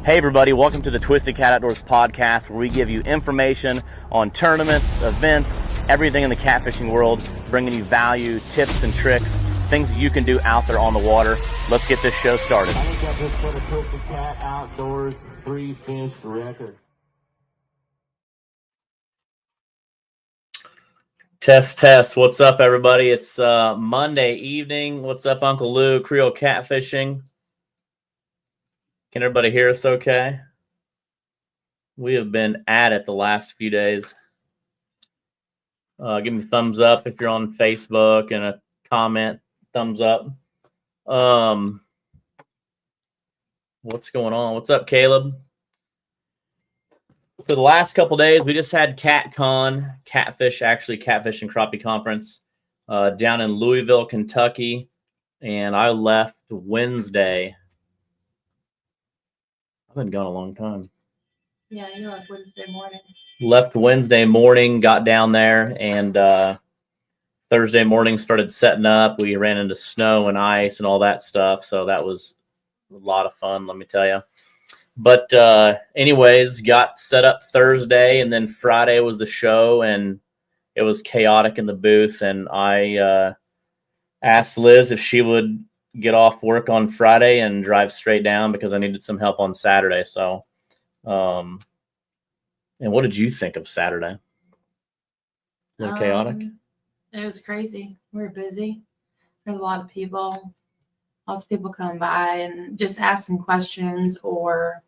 Hey everybody, welcome to the Twisted Cat Outdoors podcast, where we give you information on tournaments, events, everything in the catfishing world, bringing you value, tips and tricks, things that you can do out there on the water. Let's get this show started. I think I just set a Twisted Cat Outdoors 3-fish record. Test. What's up, everybody? It's Monday evening. What's up, Uncle Lou? Creole Catfishing. Can everybody hear us okay? We have been at it the last few days. Give me a thumbs up if you're on Facebook, and a comment, thumbs up. What's going on? What's up, Caleb? For the last couple days, we just had Catfish and Crappie Conference down in Louisville, Kentucky, and I left Wednesday. I've been gone a long time. Yeah, you left Wednesday morning. Left Wednesday morning, got down there, and Thursday morning started setting up. We ran into snow and ice and all that stuff, so that was a lot of fun, let me tell you. But anyways, got set up Thursday, and then Friday was the show, and it was chaotic in the booth. And I asked Liz if she would get off work on Friday and drive straight down because I needed some help on Saturday. So, and what did you think of Saturday? A little chaotic? It was crazy. We were busy. There's a lot of people. Lots of people come by and just asking questions or,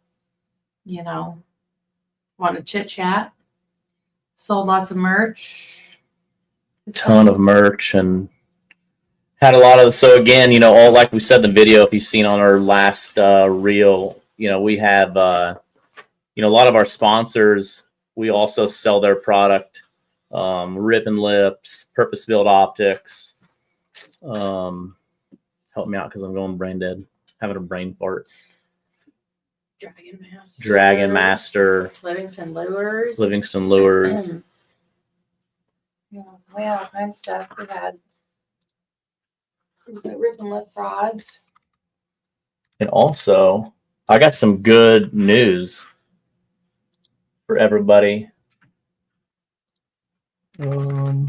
want to chit chat. Sold lots of merch. Ton of merch, and had a lot of, so again, all like we said in the video, if you've seen on our last reel, we have, a lot of our sponsors, we also sell their product, Rip and Lips, Purpose-Built Optics. Help me out because I'm going brain dead, having a brain fart. Dragon Master. Livingston Lures. We had all kinds of stuff. We had the Rip and Lip rods. And also, I got some good news for everybody. So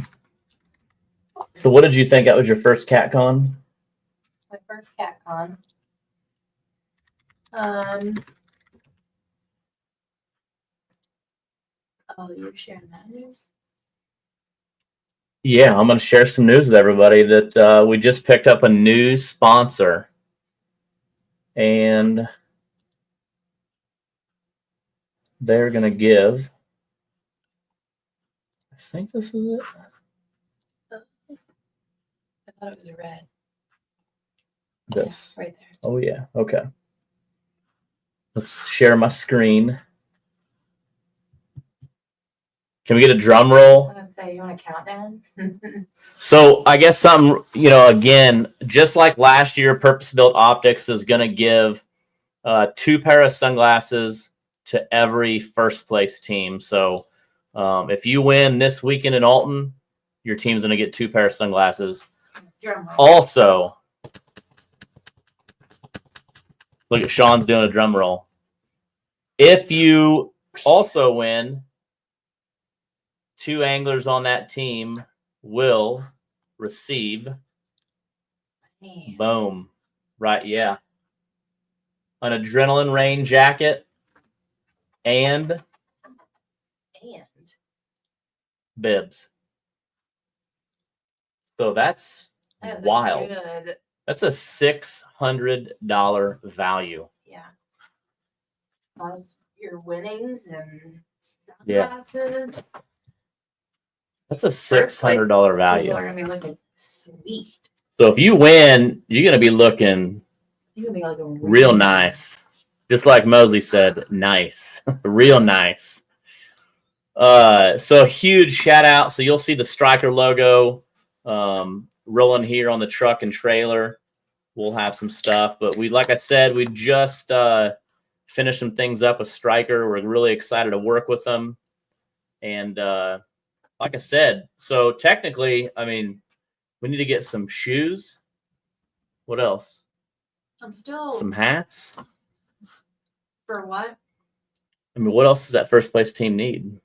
what did you think? That was your first CatCon? My first CatCon. You're sharing that news? Yeah, I'm going to share some news with everybody that we just picked up a new sponsor. And they're going to give, I think this is it. I thought it was red. This. Yeah, right there. Oh, yeah. Okay. Let's share my screen. Can we get a drum roll? I was going to say, you want a countdown? So I guess something, again, just like last year, Purpose-Built Optics is going to give 2 pair of sunglasses to every first place team. So if you win this weekend in Alton, your team's going to get 2 pair of sunglasses. Drum roll. Also, look at Sean's doing a drum roll. If you also win, 2 anglers on that team will receive, boom, right, yeah, an Adrenaline Rain jacket and bibs. So that's wild. Good. That's a $600 value. Yeah. Plus your winnings and Yeah. sunglasses. That's a $600 value. People are going to be looking sweet. So if you win, you're going to be looking real nice. Just like Mosley said, nice. Real nice. So huge shout out. So you'll see the Striker logo rolling here on the truck and trailer. We'll have some stuff. But like I said, we just finished some things up with Striker. We're really excited to work with them. And like I said, so technically, we need to get some shoes. What else? I'm still some hats. For what? I mean, what else does that first place team need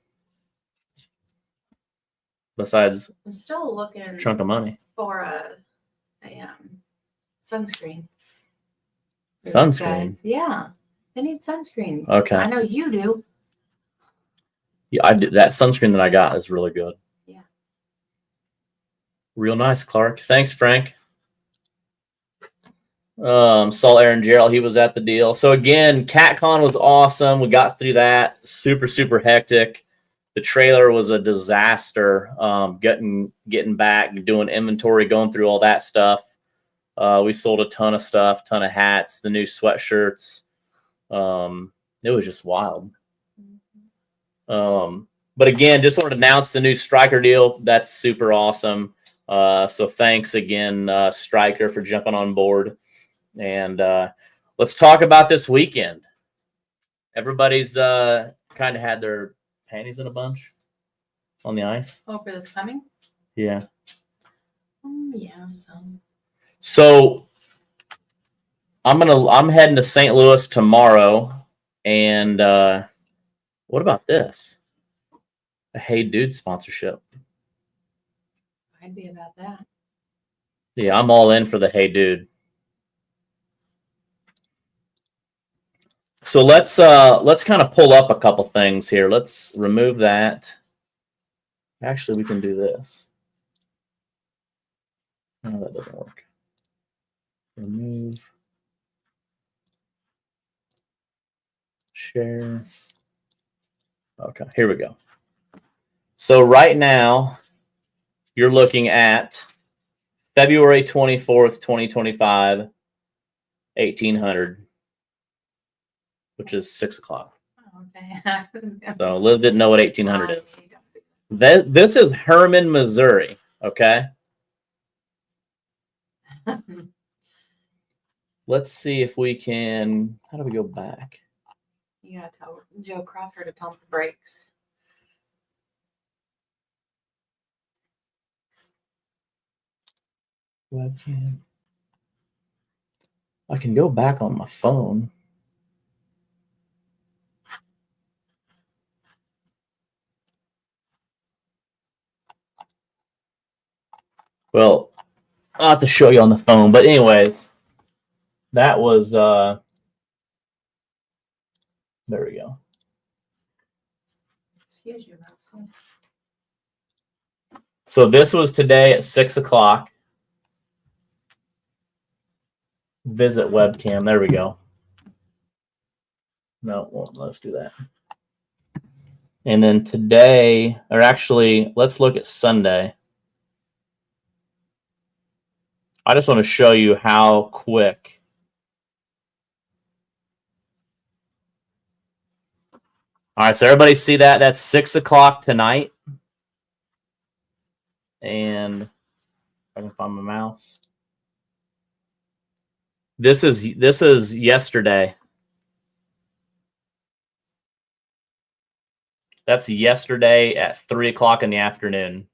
besides I'm still a looking chunk of money? for a sunscreen. for these Sunscreen. guys. Yeah, they need sunscreen. Okay. I know you do. Yeah, I did. That sunscreen that I got is really good. Yeah. Real nice, Clark. Thanks, Frank. Saw Aaron Gerald. He was at the deal. So again, CatCon was awesome. We got through that. Super, super hectic. The trailer was a disaster. Getting back, doing inventory, going through all that stuff. We sold a ton of stuff, ton of hats, the new sweatshirts. It was just wild. But again, just wanted to announce the new Striker deal. That's super awesome. So thanks again, Striker, for jumping on board. And let's talk about this weekend. Everybody's kind of had their panties in a bunch on the ice. Oh, for this coming? Yeah. Yeah. So I'm heading to St. Louis tomorrow, and what about this? A Hey Dude sponsorship. I'd be about that. Yeah, I'm all in for the Hey Dude. So let's kind of pull up a couple things here. Let's remove that. Actually, we can do this. No, that doesn't work. Remove. Share. Okay, here we go. So right now, you're looking at February 24th, 2025, 1800, which is 6 o'clock. Oh, okay. So Liv didn't know what 1800 is. This is Herman, Missouri, okay? Let's see if we can, how do we go back? You gotta tell Joe Crawford to pump the brakes. Webcam. I can go back on my phone. Well, I'll have to show you on the phone, but anyways, that was there we go. Excuse you, Russell. So this was today at 6 o'clock. Visit webcam. There we go. No, won't let us do that. And then today, or actually, let's look at Sunday. I just want to show you how quick. All right, so everybody see that? That's 6 o'clock tonight. And if I can find my mouse. This is yesterday. That's yesterday at 3 o'clock in the afternoon.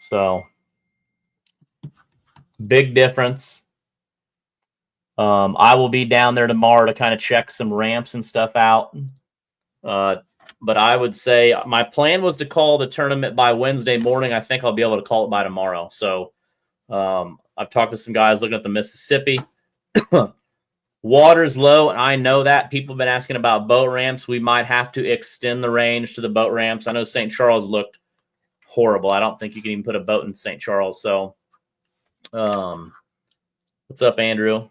So big difference. I will be down there tomorrow to kind of check some ramps and stuff out. But I would say my plan was to call the tournament by Wednesday morning. I think I'll be able to call it by tomorrow. So I've talked to some guys looking at the Mississippi. Water's low, and I know that. People have been asking about boat ramps. We might have to extend the range to the boat ramps. I know St. Charles looked horrible. I don't think you can even put a boat in St. Charles. So what's up, Andrew?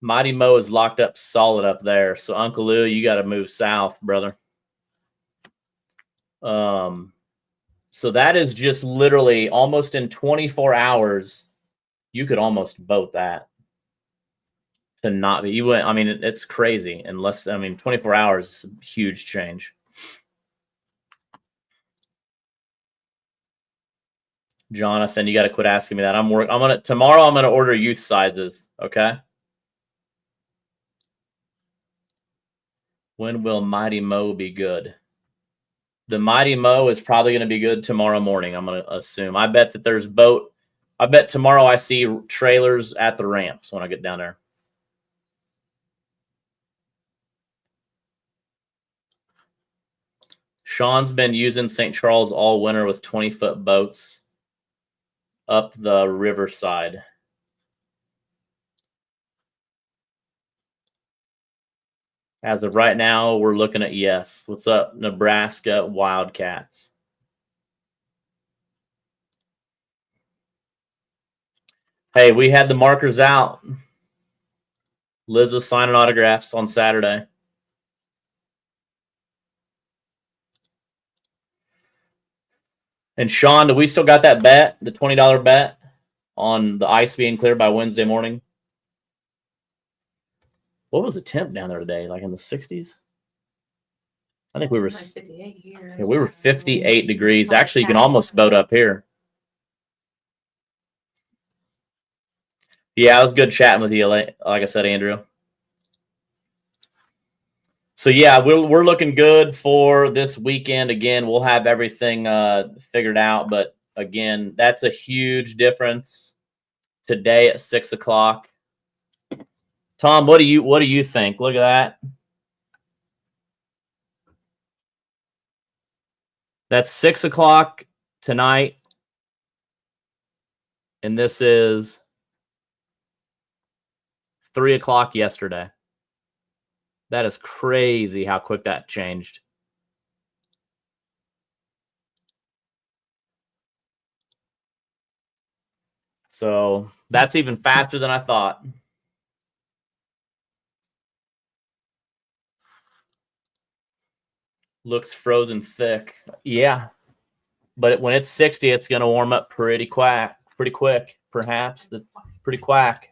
Mighty Mo is locked up solid up there. So Uncle Lou, you got to move south, brother. So that is just literally almost in 24 hours. You could almost boat that to not be. You went. I mean, it's crazy. Unless 24 hours is a huge change. Jonathan, you got to quit asking me that. Tomorrow. I'm gonna order youth sizes. Okay. When will Mighty Mo be good? The Mighty Mo is probably going to be good tomorrow morning. I'm going to assume. I bet that there's boat I bet tomorrow I see trailers at the ramps when I get down there. Sean's been using St. Charles all winter with 20-foot boats up the riverside. As of right now, we're looking at yes. What's up, Nebraska Wildcats? Hey, we had the markers out. Liz was signing autographs on Saturday. And Sean, do we still got that bet, the $20 bet on the ice being cleared by Wednesday morning? What was the temp down there today? Like in the 60s? I think we were 58 here. Yeah, we were 58 degrees. Actually, you can almost boat up here. Yeah, it was good chatting with you, like I said, Andrew. So yeah, we're looking good for this weekend. Again, we'll have everything figured out. But again, that's a huge difference today at 6 o'clock. Tom, what do you think? Look at that. That's 6 o'clock tonight, and this is 3 o'clock yesterday. That is crazy how quick that changed. So that's even faster than I thought. Looks frozen thick. Yeah. But when it's 60, it's going to warm up pretty quick, perhaps. Pretty quack.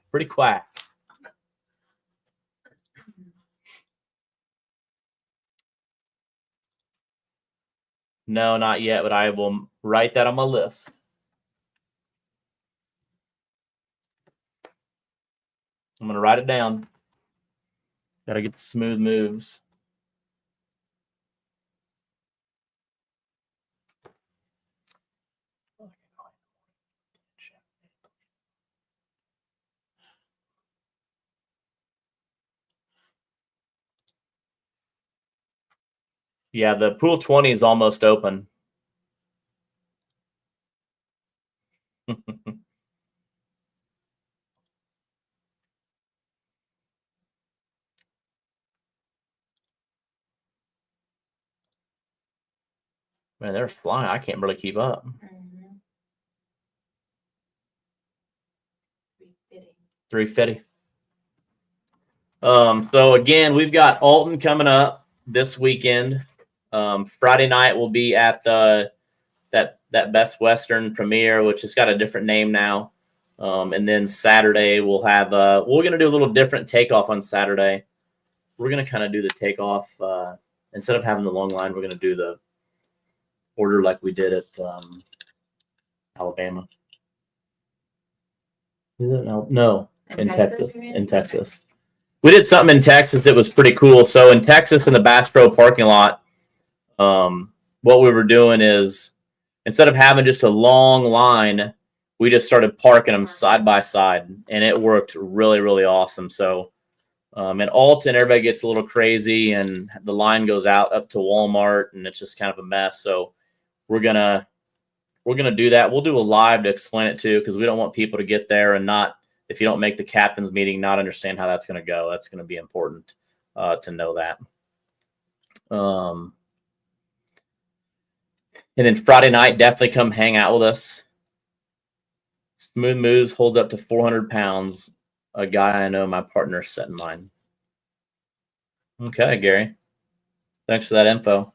No, not yet, but I will write that on my list. I'm going to write it down. Got to get the smooth moves. Yeah, the pool 20 is almost open. Man, they're flying. I can't really keep up. Mm-hmm. 350. So again, we've got Alton coming up this weekend. Friday night we'll be at the that Best Western premiere, which has got a different name now. And then Saturday we'll have we're gonna do a little different takeoff on Saturday. We're gonna kind of do the takeoff instead of having the long line. We're gonna do the order like we did at Alabama. Is it? No, in Texas. In Texas. We did something in Texas. It was pretty cool. So in Texas, in the Bass Pro parking lot, what we were doing is instead of having just a long line, we just started parking them side by side, and it worked really, really awesome. So in Alton, everybody gets a little crazy, and the line goes out up to Walmart, and it's just kind of a mess. So we're gonna do that. We'll do a live to explain it too, because we don't want people to get there and not, if you don't make the captain's meeting, not understand how that's going to go. That's going to be important to know that. And then Friday night, definitely come hang out with us. Smooth Moves holds up to 400 pounds. A guy I know, my partner, set in mind. Okay, Gary. Thanks for that info.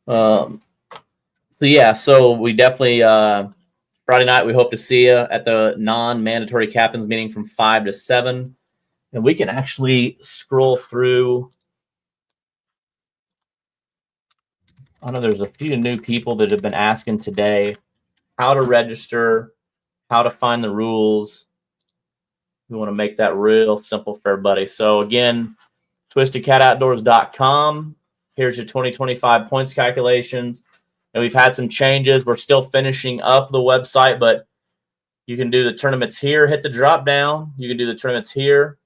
So yeah, so we definitely Friday night we hope to see you at the non-mandatory captains meeting from 5 to 7, and we can actually scroll through. I know there's a few new people that have been asking today how to register, how to find the rules. We want to make that real simple for everybody. So again, twistedcatoutdoors.com. Here's your 2025 points calculations. And we've had some changes. We're still finishing up the website, but You can do the tournaments here, hit the drop down. You can do the tournaments here.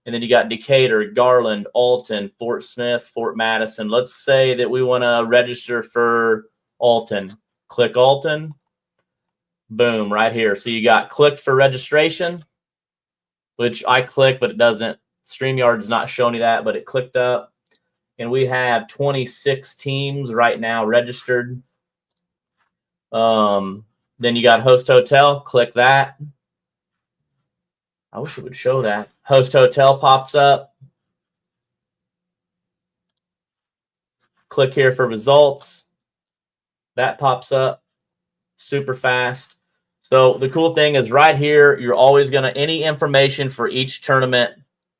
And then you got Decatur, Garland, Alton, Fort Smith, Fort Madison. Let's say that we want to register for Alton. Click Alton. Boom, right here. So you got click for registration, which I click, but it doesn't. StreamYard's not showing you that, but it clicked up. And we have 26 teams right now registered. Then you got host hotel. Click that. I wish it would show that. Host hotel pops up. Click here for results. That pops up super fast. So the cool thing is right here, you're always going to, any information for each tournament,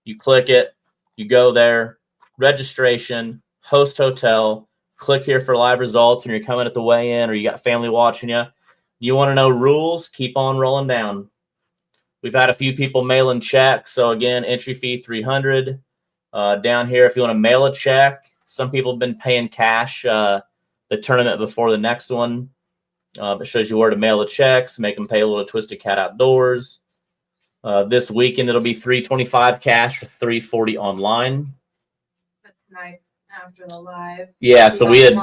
you click it, you go there, registration, host hotel, click here for live results when you're coming at the weigh-in or you got family watching you. You want to know rules? Keep on rolling down. We've had a few people mail in checks. So again, entry fee $300. Down here, if you want to mail a check, some people have been paying cash the tournament before the next one. It shows you where to mail the checks, make them pay a little Twisted Cat Outdoors. This weekend, it'll be $325 cash for $340 online. But tonight's after the live. Yeah, so we had,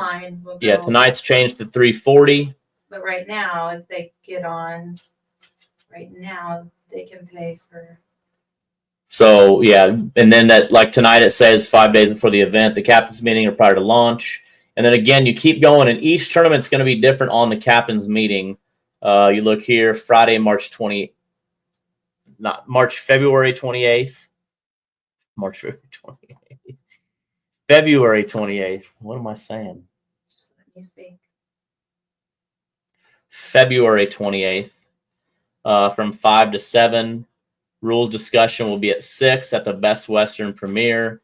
we'll yeah, tonight's changed to $340. But right now, if they get on, right now, they can pay for. So, yeah, and then that, like tonight, it says 5 days before the event, the captain's meeting or prior to launch. And then again, you keep going, and each tournament's going to be different on the captain's meeting. You look here, Friday, February 28th. February 28th. What am I saying? Just let you speak. February 28th, from 5 to 7. Rules discussion will be at 6 at the Best Western Premiere.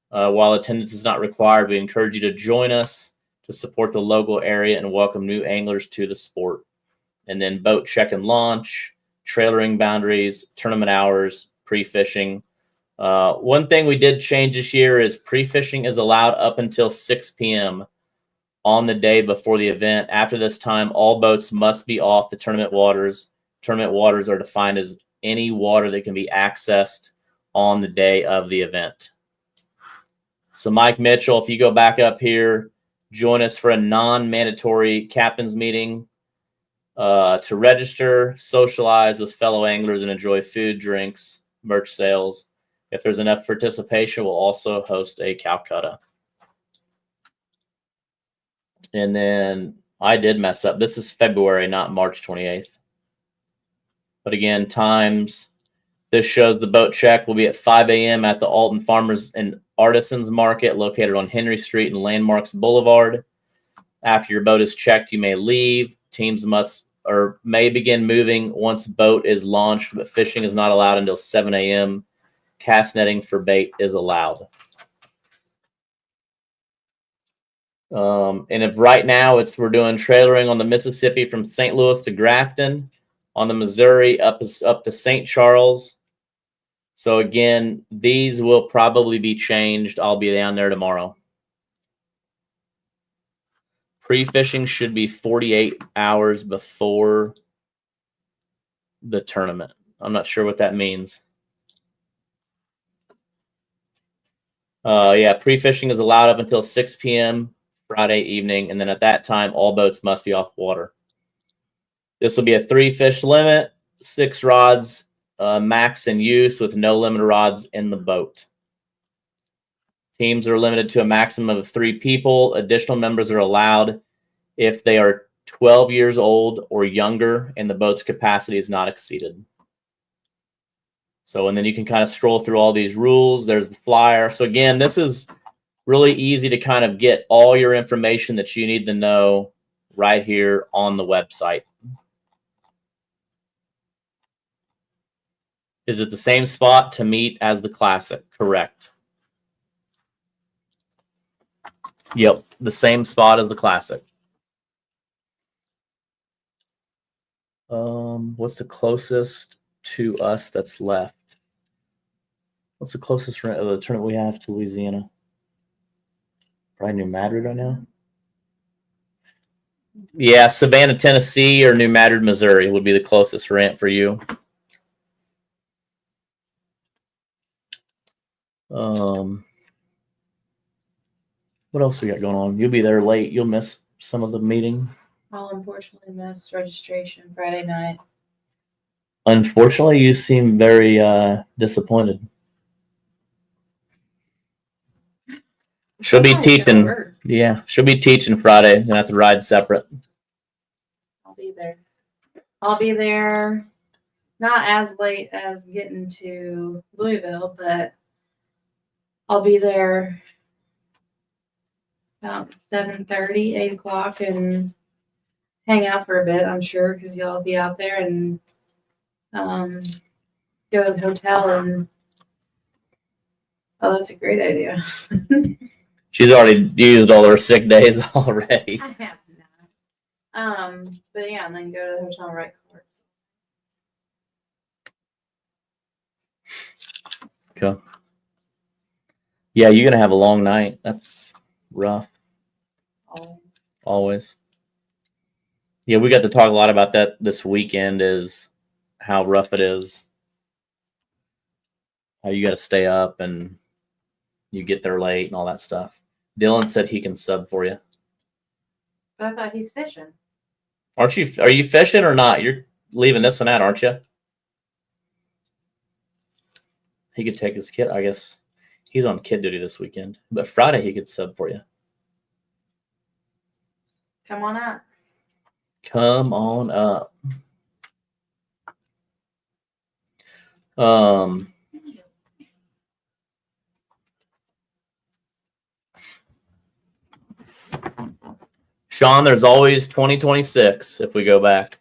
While attendance is not required, we encourage you to join us to support the local area and welcome new anglers to the sport. And then boat check and launch, trailering boundaries, tournament hours, pre-fishing. One thing we did change this year is pre-fishing is allowed up until 6 p.m. on the day before the event. After this time, all boats must be off the tournament waters. Tournament waters are defined as any water that can be accessed on the day of the event. So Mike Mitchell, if you go back up here, join us for a non-mandatory captain's meeting to register, socialize with fellow anglers, and enjoy food, drinks, merch sales. If there's enough participation, we'll also host a Calcutta. And then I did mess up. This is February, not March 28th. But again, times. This shows the boat check will be at 5 a.m. at the Alton Farmers and Artisans Market located on Henry Street and Landmarks Boulevard. After your boat is checked, you may leave. Teams may begin moving once boat is launched, but fishing is not allowed until 7 a.m. Cast netting for bait is allowed. And if right now we're doing trailering on the Mississippi from St. Louis to Grafton, on the Missouri up to St. Charles. So again, these will probably be changed. I'll be down there tomorrow. Pre-fishing should be 48 hours before the tournament. I'm not sure what that means. Yeah, pre-fishing is allowed up until 6 p.m. Friday evening, and then at that time, all boats must be off water. This will be a 3-fish limit, 6 rods max in use with no limit rods in the boat. Teams are limited to a maximum of 3 people. Additional members are allowed if they are 12 years old or younger and the boat's capacity is not exceeded. So, and then you can kind of scroll through all these rules. There's the flyer. So again, this is really easy to kind of get all your information that you need to know right here on the website. Is it the same spot to meet as the Classic? Correct. Yep, the same spot as the Classic. What's the closest to us that's left? What's the closest the tournament we have to Louisiana? Probably New Madrid right now. Yeah, Savannah, Tennessee, or New Madrid, Missouri would be the closest rent for you. What else we got going on? You'll be there late. You'll miss some of the meeting. I'll unfortunately miss registration Friday night. Unfortunately, you seem very disappointed. She'll be teaching. Yeah, she'll be teaching Friday. Gonna have to ride separate. I'll be there. I'll be there. Not as late as getting to Louisville, but I'll be there about 7:30, 8 o'clock, and hang out for a bit, I'm sure, because y'all be out there, and go to the hotel. And oh, that's a great idea. She's already used all her sick days already. I have not. But yeah, and then go to the hotel and write cards. Okay. Yeah, you're gonna have a long night. That's rough. Always. Yeah, we got to talk a lot about that this weekend, is how rough it is. How you got to stay up and you get there late and all that stuff. Dylan said he can sub for you. But I thought he's fishing. Aren't you? Are you fishing or not? You're leaving this one out, aren't you? He could take his kid. I guess he's on kid duty this weekend. But Friday he could sub for you. Come on up. Come on up. Sean, there's always 2026 if we go back.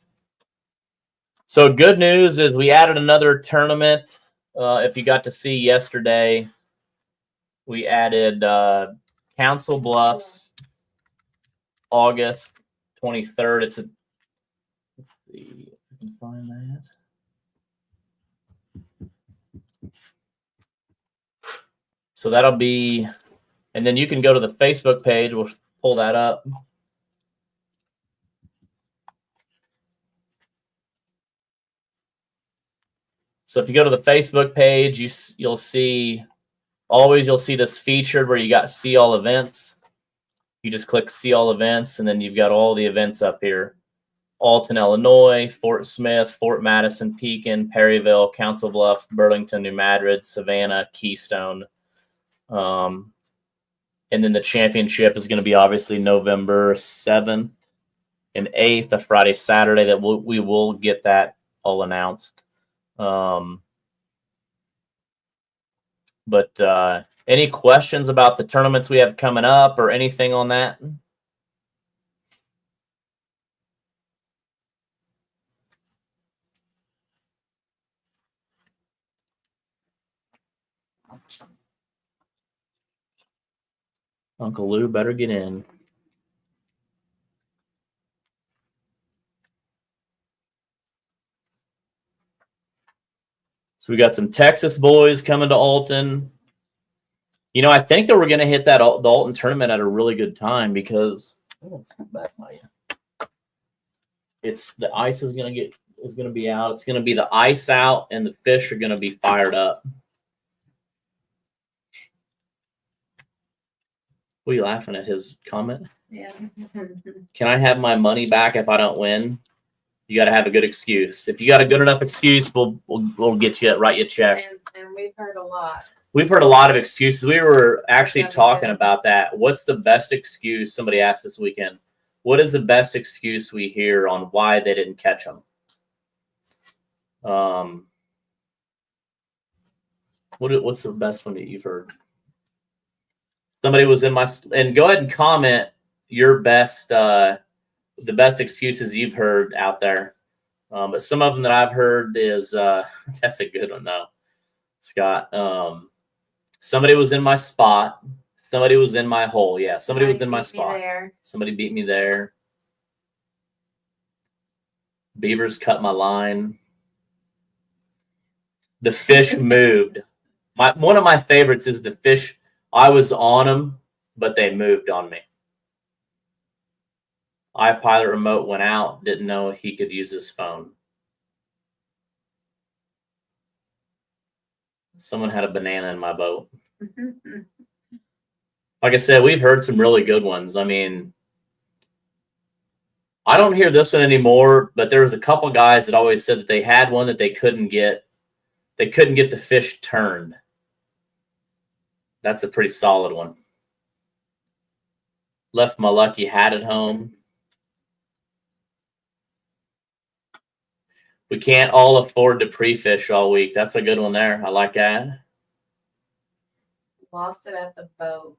So good news is we added another tournament. If you got to see yesterday, we added Council Bluffs, August 23rd. Let's see if I can find that. So that'll be, and then you can go to the Facebook page. We'll pull that up. So if you go to the Facebook page, you'll see this featured where you got see all events. You just click see all events, and then you've got all the events up here. Alton, Illinois, Fort Smith, Fort Madison, Pekin, Perryville, Council Bluffs, Burlington, New Madrid, Savannah, Keystone. And then the championship is going to be obviously November 7th and 8th, a Friday, Saturday, that we will get that all announced. But any questions about the tournaments we have coming up or anything on that? Uncle Lou better get in. So we got some Texas boys coming to Alton. You know, I think that we're going to hit the Alton tournament at a really good time because it's the ice is going to be out. It's going to be the ice out, and the fish are going to be fired up. What are you laughing at? His comment? Yeah. Can I have my money back if I don't win? You got to have a good excuse. If you got a good enough excuse, we'll get you, write you a check. And we've heard a lot. We've heard a lot of excuses. We were actually talking about that. What's the best excuse? Somebody asked this weekend. What is the best excuse we hear on why they didn't catch them? What's the best one that you've heard? Somebody was in my, and go ahead and comment your best, the best excuses you've heard out there. But some of them that I've heard is, that's a good one though, Scott. Somebody was in my spot. Somebody was in my hole. Yeah, somebody was in my spot. Somebody beat me there. Beavers cut my line. The fish moved. One of my favorites is the fish. I was on them, but they moved on me. iPilot remote went out. Didn't know he could use his phone. Someone had a banana in my boat. Like I said, we've heard some really good ones. I mean, I don't hear this one anymore, but there was a couple guys that always said that they had one that they couldn't get. They couldn't get the fish turned. That's a pretty solid one. Left my lucky hat at home. We can't all afford to pre-fish all week. That's a good one there. I like that. Lost it at the boat.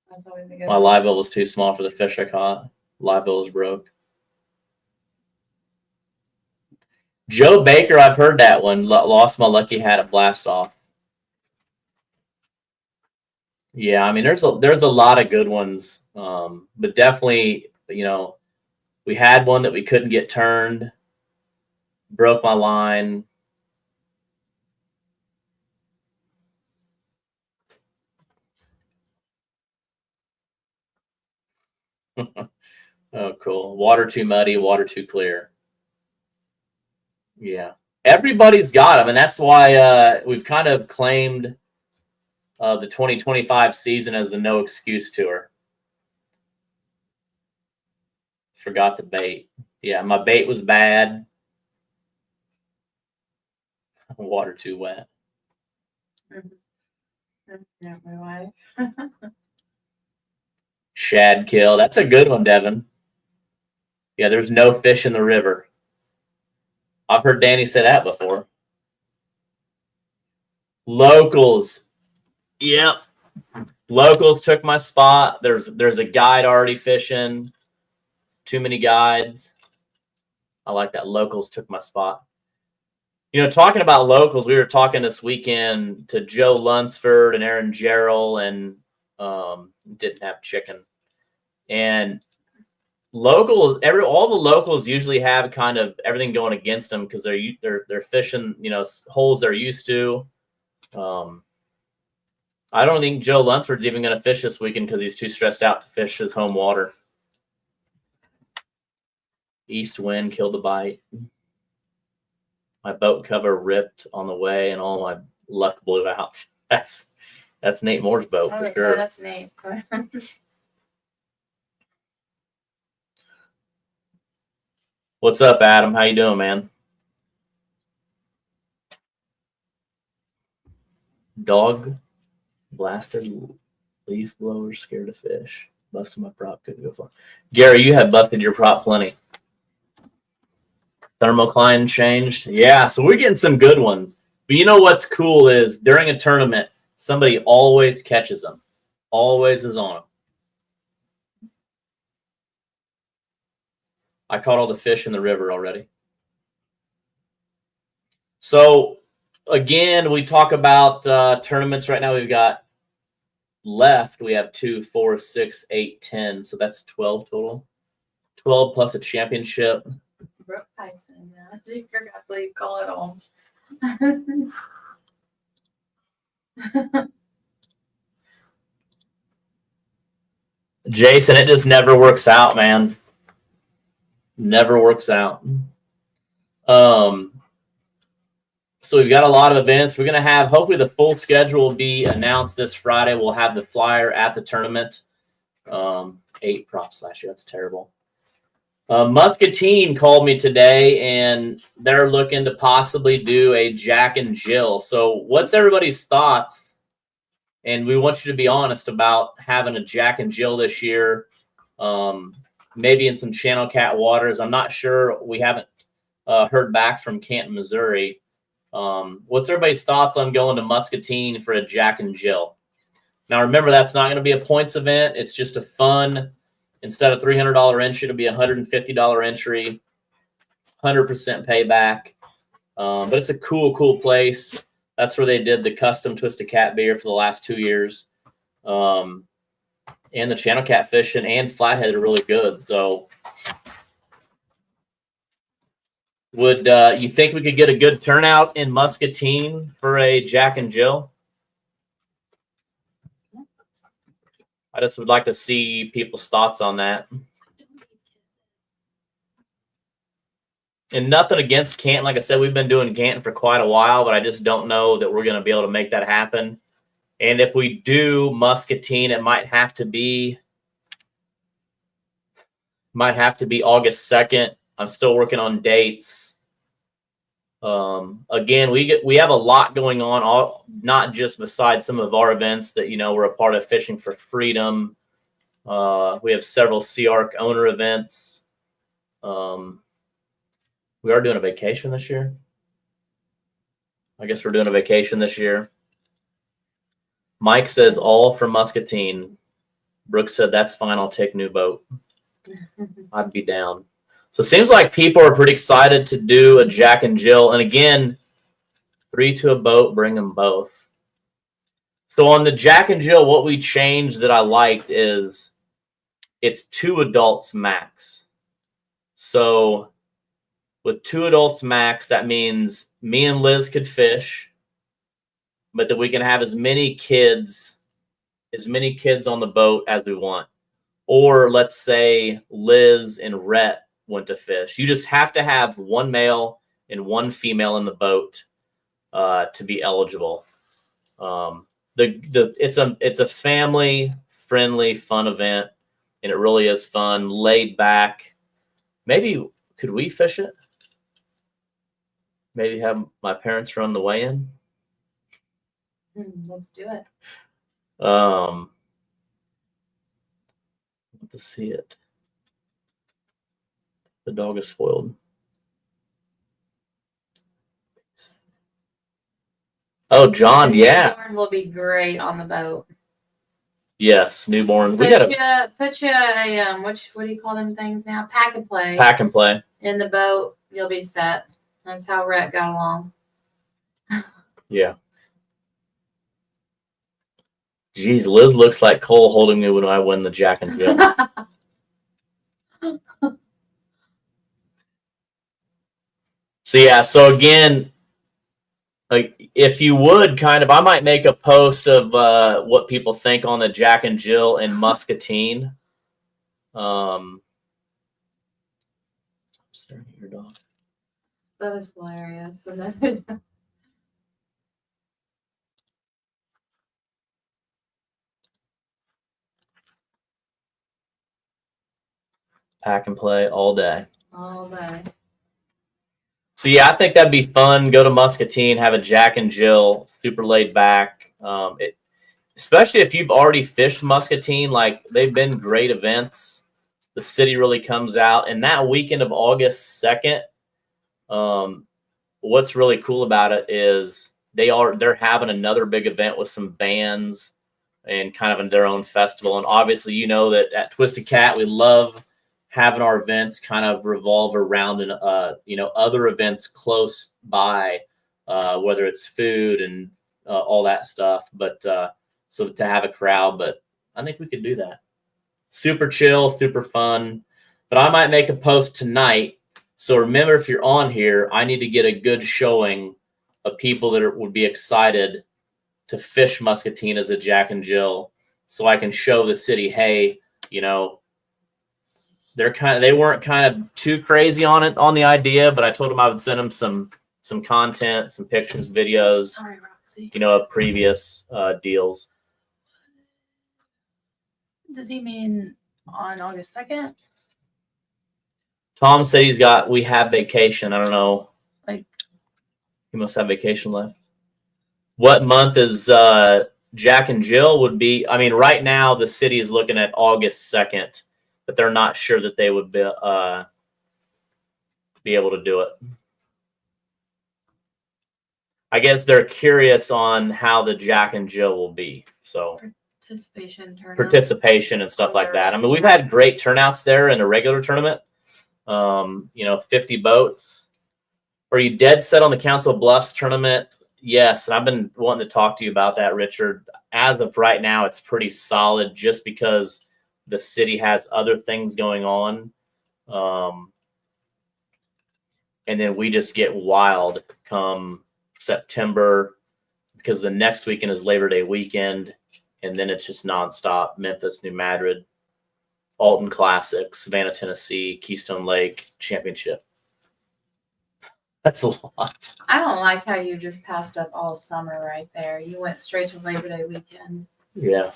That's always a good My one. live bill was too small for the fish I caught. Live bill was broke. Joe Baker, I've heard that one. Lost my lucky hat at Blast Off. Yeah, I mean, there's a lot of good ones, but definitely, we had one that we couldn't get turned. Broke my line. Oh, cool. Water too muddy, water too clear. Yeah. Everybody's got them, and that's why we've kind of claimed the 2025 season as the No Excuse Tour. Forgot the bait. Yeah, my bait was bad. Water too wet. Yeah, my wife. Shad kill. That's a good one, Devin. Yeah, there's no fish in the river. I've heard Danny say that before. Locals. Yep. Locals took my spot. There's a guide already fishing. Too many guides. I like that. Locals took my spot. Talking about locals, we were talking this weekend to Joe Lunsford and Aaron Jarrell, and didn't have chicken. And locals, all the locals usually have kind of everything going against them because they're fishing, holes they're used to. I don't think Joe Lunsford's even going to fish this weekend because he's too stressed out to fish his home water. East wind killed the bite. My boat cover ripped on the way, and all my luck blew out. That's Nate Moore's boat for sure. Yeah, that's Nate. What's up, Adam? How you doing, man? Dog blaster leaf blower scared of fish. Busted my prop, couldn't go far. Gary, you have busted your prop plenty. Thermocline changed. Yeah, so we're getting some good ones. But you know what's cool is during a tournament, somebody always catches them. Always is on them. I caught all the fish in the river already. So, again, we talk about tournaments right now. We've got left. We have 2, 4, 6, 8, 10. So that's 12 total. 12 plus a championship. Broke pipes in now. You forgot to call it home. Jason, it just never works out, man. Never works out. So we've got a lot of events. We're going to have, hopefully the full schedule will be announced this Friday. We'll have the flyer at the tournament. 8 props last year. That's terrible. Muscatine called me today, and they're looking to possibly do a Jack and Jill. So what's everybody's thoughts? And we want you to be honest about having a Jack and Jill this year, maybe in some Channel Cat waters. I'm not sure. We haven't heard back from Canton, Missouri. What's everybody's thoughts on going to Muscatine for a Jack and Jill? Now, remember, that's not going to be a points event. It's just a fun. Instead of $300 entry, it'll be $150 entry, 100% payback. But it's a cool place. That's where they did the custom Twisted Cat beer for the last 2 years. And the Channel Cat fishing and Flathead are really good. So would you think we could get a good turnout in Muscatine for a Jack and Jill? I just would like to see people's thoughts on that. And nothing against Canton. Like I said, we've been doing Canton for quite a while, but I just don't know that we're going to be able to make that happen. And if we do Muscatine, it might have to be August 2nd. I'm still working on dates. Again, we have a lot going on, not just besides some of our events that, we're a part of Fishing for Freedom. We have several Sea Arc owner events. We are doing a vacation this year. I guess we're doing a vacation this year. Mike says all for Muscatine. Brooke said that's fine. I'll take new boat. I'd be down. So it seems like people are pretty excited to do a Jack and Jill. And again, 3 to a boat, bring them both. So on the Jack and Jill, what we changed that I liked is it's 2 adults max. So with 2 adults max, that means me and Liz could fish, but that we can have as many kids on the boat as we want. Or let's say Liz and Rhett went to fish. You just have to have 1 male and 1 female in the boat to be eligible. It's a family friendly, fun event, and it really is fun, laid back. Maybe could we fish it? Maybe have my parents run the weigh-in. Let's do it. To see it. The dog is spoiled. Oh, John, yeah. Newborn will be great on the boat. Yes, newborn. Put you a what do you call them things now? Pack and play. Pack and play. In the boat, you'll be set. That's how Rhett got along. Yeah. Jeez, Liz looks like Cole holding me when I win the Jack and Jill. So again, like if you would I might make a post of what people think on the Jack and Jill in Muscatine. I'm staring at your dog. That is hilarious. Pack and play all day. All day. So yeah, I think that'd be fun. Go to Muscatine, have a Jack and Jill, super laid back. Especially if you've already fished Muscatine, like they've been great events. The city really comes out, and that weekend of August 2nd, what's really cool about it is they're having another big event with some bands and kind of in their own festival. And obviously, that at Twisted Cat, we love having our events kind of revolve around other events close by, whether it's food and all that stuff. But so to have a crowd, but I think we could do that. Super chill, super fun. But I might make a post tonight. So remember, if you're on here, I need to get a good showing of people that would be excited to fish Muscatine as a Jack and Jill, so I can show the city, hey, they weren't kind of too crazy on the idea, but I told them I would send them some content, some pictures, videos, Sorry, Roxy. of previous deals. Does he mean on August 2nd? Tom said we have vacation. I don't know. Like, he must have vacation left. What month is Jack and Jill would be? I mean, right now the city is looking at August 2nd, but they're not sure that they would be able to do it. I guess they're curious on how the Jack and Jill will be. So participation and stuff like that. I mean, we've had great turnouts there in a regular tournament. 50 boats. Are you dead set on the Council Bluffs tournament? Yes, and I've been wanting to talk to you about that, Richard. As of right now, it's pretty solid just because the city has other things going on. And then we just get wild come September because the next weekend is Labor Day weekend. and then it's just nonstop. Memphis, New Madrid, Alton Classic, Savannah, Tennessee, Keystone Lake Championship. That's a lot. I don't like how you just passed up all summer right there. You went straight to Labor Day weekend. Yeah.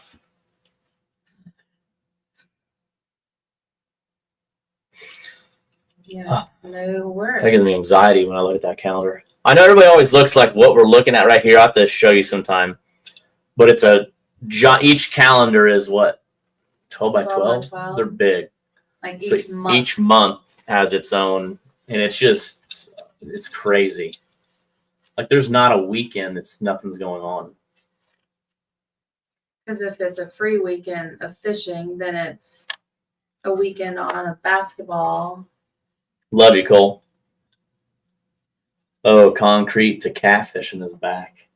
Yes, no word. That gives me anxiety when I look at that calendar. I know everybody always looks like what we're looking at right here. I'll have to show you sometime. But it's each calendar is what? 12 by 12? 12? They're big. Like So each month. each month has its own, and it's crazy. Like there's not a weekend that's nothing's going on. Because if it's a free weekend of fishing, then it's a weekend on of basketball. Love you, Cole. Oh, Concrete to Catfish in his back.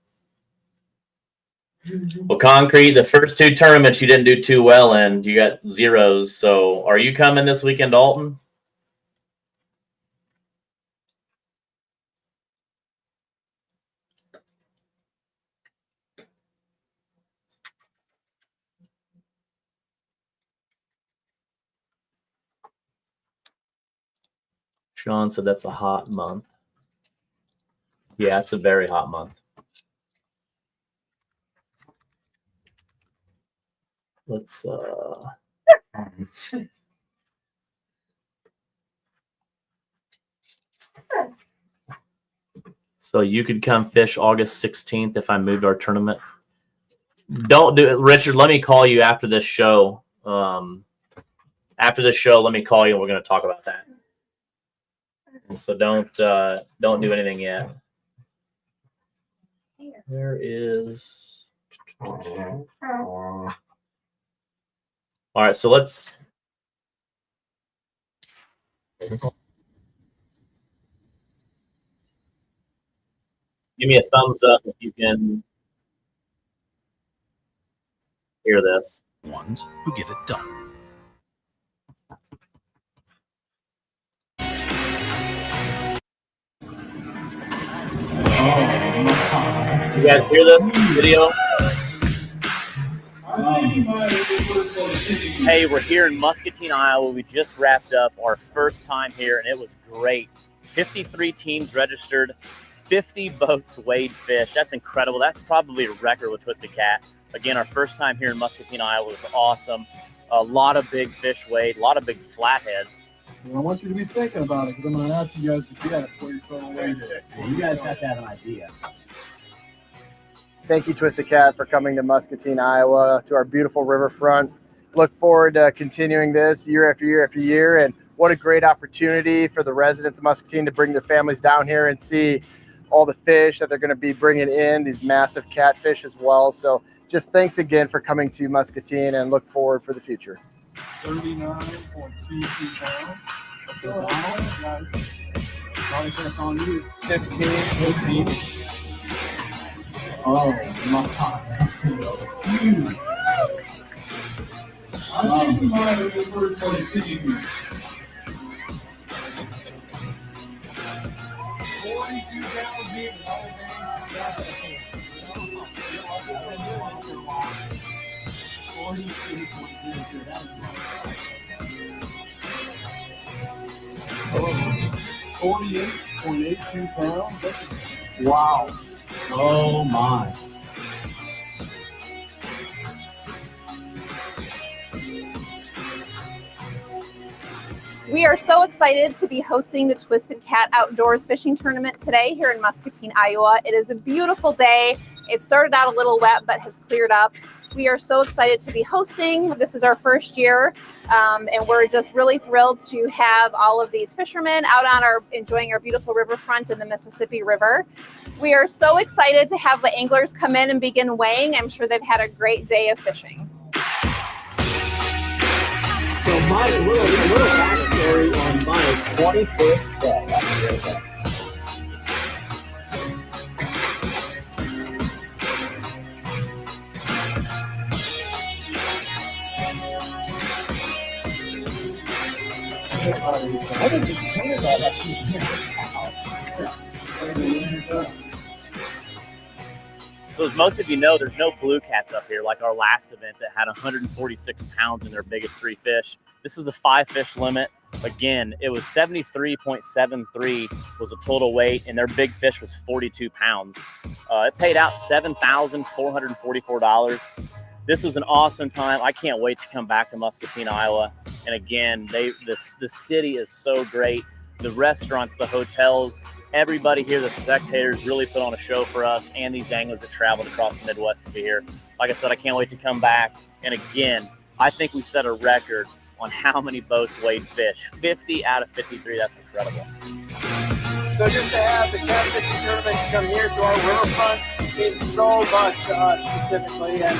Well, Concrete, the first 2 tournaments you didn't do too well in. You got zeros. So are you coming this weekend, Alton? Sean said that's a hot month. Yeah, it's a very hot month. Let's so you could come fish August 16th if I moved our tournament. Don't do it, Richard. Let me call you after this show. After this show, let me call you and we're going to talk about that. So don't do anything yet. There is. All right, so let's. Give me a thumbs up if you can hear this. Ones who get it done. You guys hear this video? Hey, we're here in Muscatine, Iowa. We just wrapped up our first time here, and it was great. 53 teams registered, 50 boats weighed fish. That's incredible. That's probably a record with Twisted Cat. Again, our first time here in Muscatine, Iowa was awesome. A lot of big fish weighed, a lot of big flatheads. Well, I want you to be thinking about it because I'm going to ask you guys to guess before you throw away there. Well, you guys have to have an idea. Thank you, Twisted Cat, for coming to Muscatine, Iowa, to our beautiful riverfront. Look forward to continuing this year after year after year. And what a great opportunity for the residents of Muscatine to bring their families down here and see all the fish that they're going to be bringing in, these massive catfish as well. So just thanks again for coming to Muscatine and look forward for the future. 39.22 pounds. Donald, guys. Donald, on you. 15. Oh, my God. Huge. I think you might have been first place fishing. 42 pounds deep. 48.82 pounds. Wow. Oh my. We are so excited to be hosting the Twisted Cat Outdoors Fishing Tournament today here in Muscatine, Iowa. It is a beautiful day. It started out a little wet, but has cleared up. We are so excited to be hosting. This is our first year, and we're just really thrilled to have all of these fishermen out on enjoying our beautiful riverfront in the Mississippi River. We are so excited to have the anglers come in and begin weighing. I'm sure they've had a great day of fishing. So my little backstory on my 21st day. That's a great day. I think it's kind of that. So as most of you know, there's no blue cats up here like our last event that had 146 pounds in their biggest 3 fish. This is a 5 fish limit. Again, it was 73.73 was the total weight, and their big fish was 42 pounds. It paid out $7,444. This was an awesome time. I can't wait to come back to Muscatine, Iowa. And again, the city is so great. The restaurants, the hotels, everybody here, the spectators really put on a show for us and these anglers that traveled across the Midwest to be here. Like I said, I can't wait to come back. And again, I think we set a record on how many boats weighed fish. 50 out of 53, that's incredible. So just to have the Catfish Tournament come here to our riverfront means so much to us specifically. And,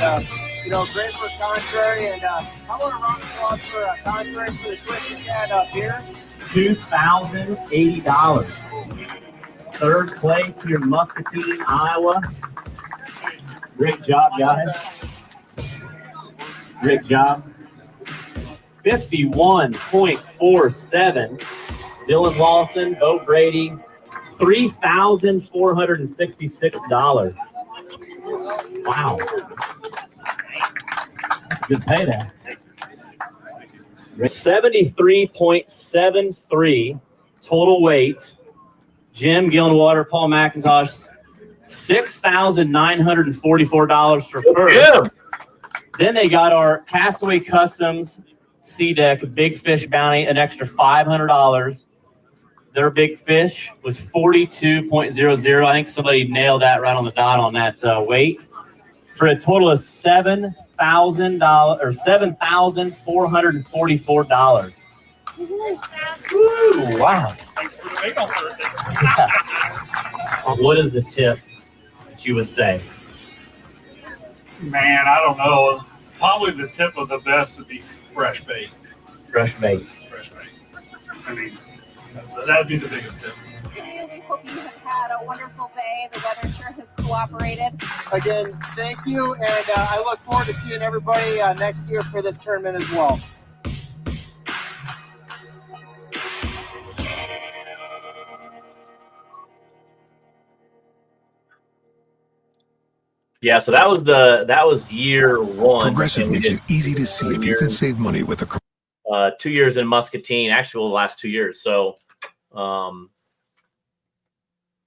great for Contrary. And I want to round of applause for Contrary for the Twisted Cat up here. $2,080. Third place here in Muscatine, Iowa. Great job, guys. Great job. 51.47. Dylan Lawson, Bo Brady, $3,466. Wow. That's a good payday. 73.73 total weight. Jim Gillenwater, Paul McIntosh, $6,944 for first. Yeah. Then they got our Castaway Customs Sea Deck Big Fish Bounty, an extra $500. Their big fish was 42.00. I think somebody nailed that right on the dot on that weight, for a total of $7,000 or $7,444. Woo, wow. Thanks for the bagel. What is the tip that you would say? Man, I don't know. Probably the tip of the best would be fresh bait. Fresh bait. Fresh bait. I mean, that would be the biggest tip. We hope you have had a wonderful day. The weather sure has cooperated. Again, thank you. And I look forward to seeing everybody next year for this tournament as well. Yeah, so that was year one. Progressive makes it easy to see if you can save money with a 2 years in Muscatine, actually the last 2 years. So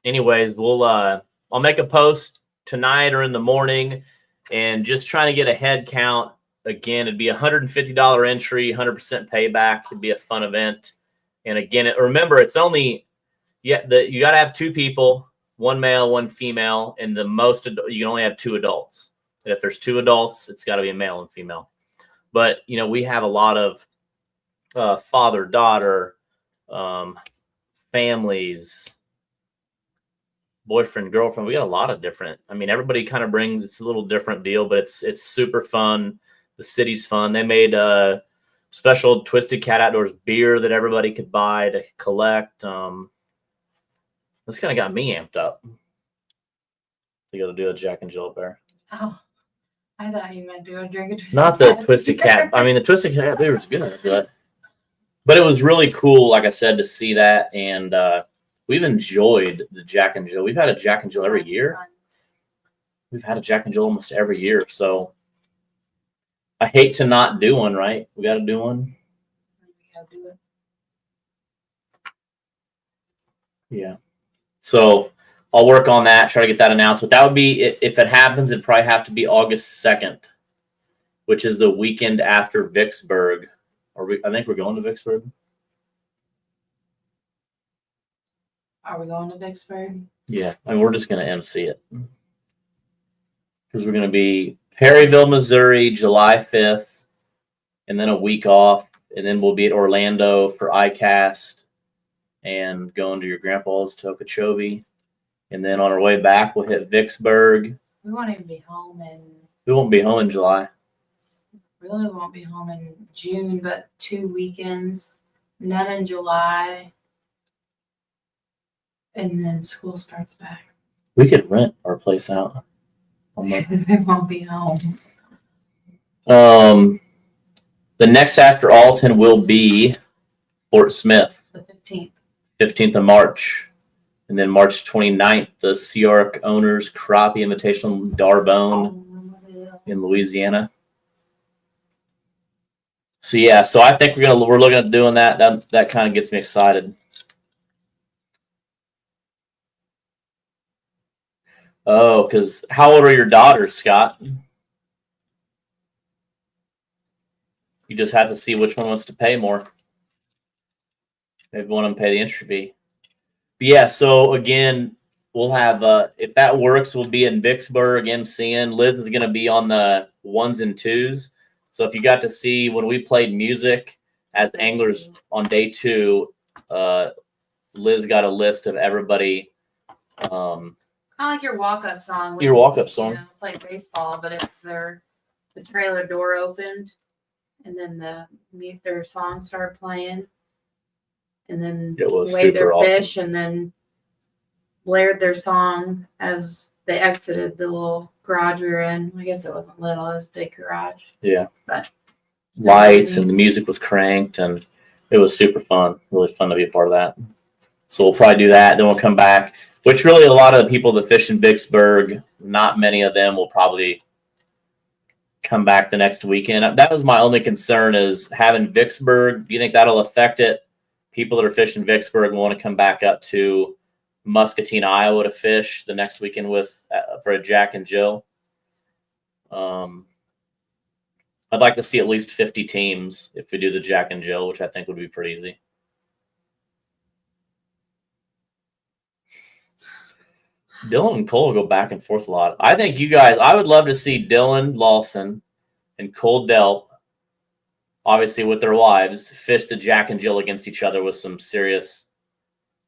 anyways, I'll make a post tonight or in the morning, and just trying to get a head count. Again, it'd be $150 entry, 100% payback. It'd be a fun event. And again, remember, it's only you got to have 2 people, 1 male, 1 female, and the most you can only have 2 adults. And if there's 2 adults, it's got to be a male and female. But we have a lot of father, daughter, families, boyfriend, girlfriend. We got a lot of different. I mean, everybody kind of brings. It's a little different deal, but it's super fun. The city's fun. They made a special Twisted Cat Outdoors beer that everybody could buy to collect. This kind of got me amped up. You got to do a Jack and Jill bear. Oh, I thought you meant do a drink of Twisted Not the Cat Twisted beer. Cat. I mean, the Twisted Cat beer was good, but it was really cool, like I said, to see that. And we've enjoyed the Jack and Jill. We've had a Jack and Jill every year. We've had a Jack and Jill almost every year. So I hate to not do one, right? We got to do one. We gotta do it. Yeah. So I'll work on that, try to get that announced. But that would be, if it happens, it'd probably have to be August 2nd, which is the weekend after Vicksburg. I think we're going to Vicksburg. Are we going to Vicksburg? Yeah, I mean, we're just going to MC it. Because we're going to be Perryville, Missouri, July 5th, and then a week off. And then we'll be at Orlando for ICAST and going to your grandpa's to Okeechobee. And then on our way back, we'll hit Vicksburg. We won't even be home We won't be home in July. really won't be home in June, but 2 weekends, none in July. And then school starts back. We could rent our place out. We won't be home. The next after Alton will be Fort Smith, The 15th. 15th of March. And then March 29th, the Sea Arc Owners Crappie Invitational in Darbonne in Louisiana. So yeah, so I think we're looking at doing that. That kind of gets me excited. Oh, because how old are your daughters, Scott? You just have to see which one wants to pay more. Maybe one of them pay the entry fee. But yeah, so again, we'll have, if that works, we'll be in Vicksburg, MCN. Liz is going to be on the 1s and 2s. So if you got to see when we played music as anglers on day 2, Liz got a list of everybody. It's kind of like your walk-up song. Your walk-up song. You know, play baseball, but if the trailer door opened and then their song started playing and then weighed their fish and then blared their song as they exited the little garage we were in. I guess it wasn't little, it was a big garage. Yeah. But lights and the music was cranked and it was super fun. Really fun to be a part of that. So we'll probably do that. Then we'll come back, which really a lot of the people that fish in Vicksburg, not many of them will probably come back the next weekend. That was my only concern is having Vicksburg. Do you think that'll affect it? People that are fishing Vicksburg want to come back up to Muscatine, Iowa to fish the next weekend for a Jack and Jill. I'd like to see at least 50 teams if we do the Jack and Jill, which I think would be pretty easy. Dylan and Cole go back and forth a lot. I think you guys, I would love to see Dylan Lawson and Cole Delp, obviously with their wives, fish the Jack and Jill against each other with some serious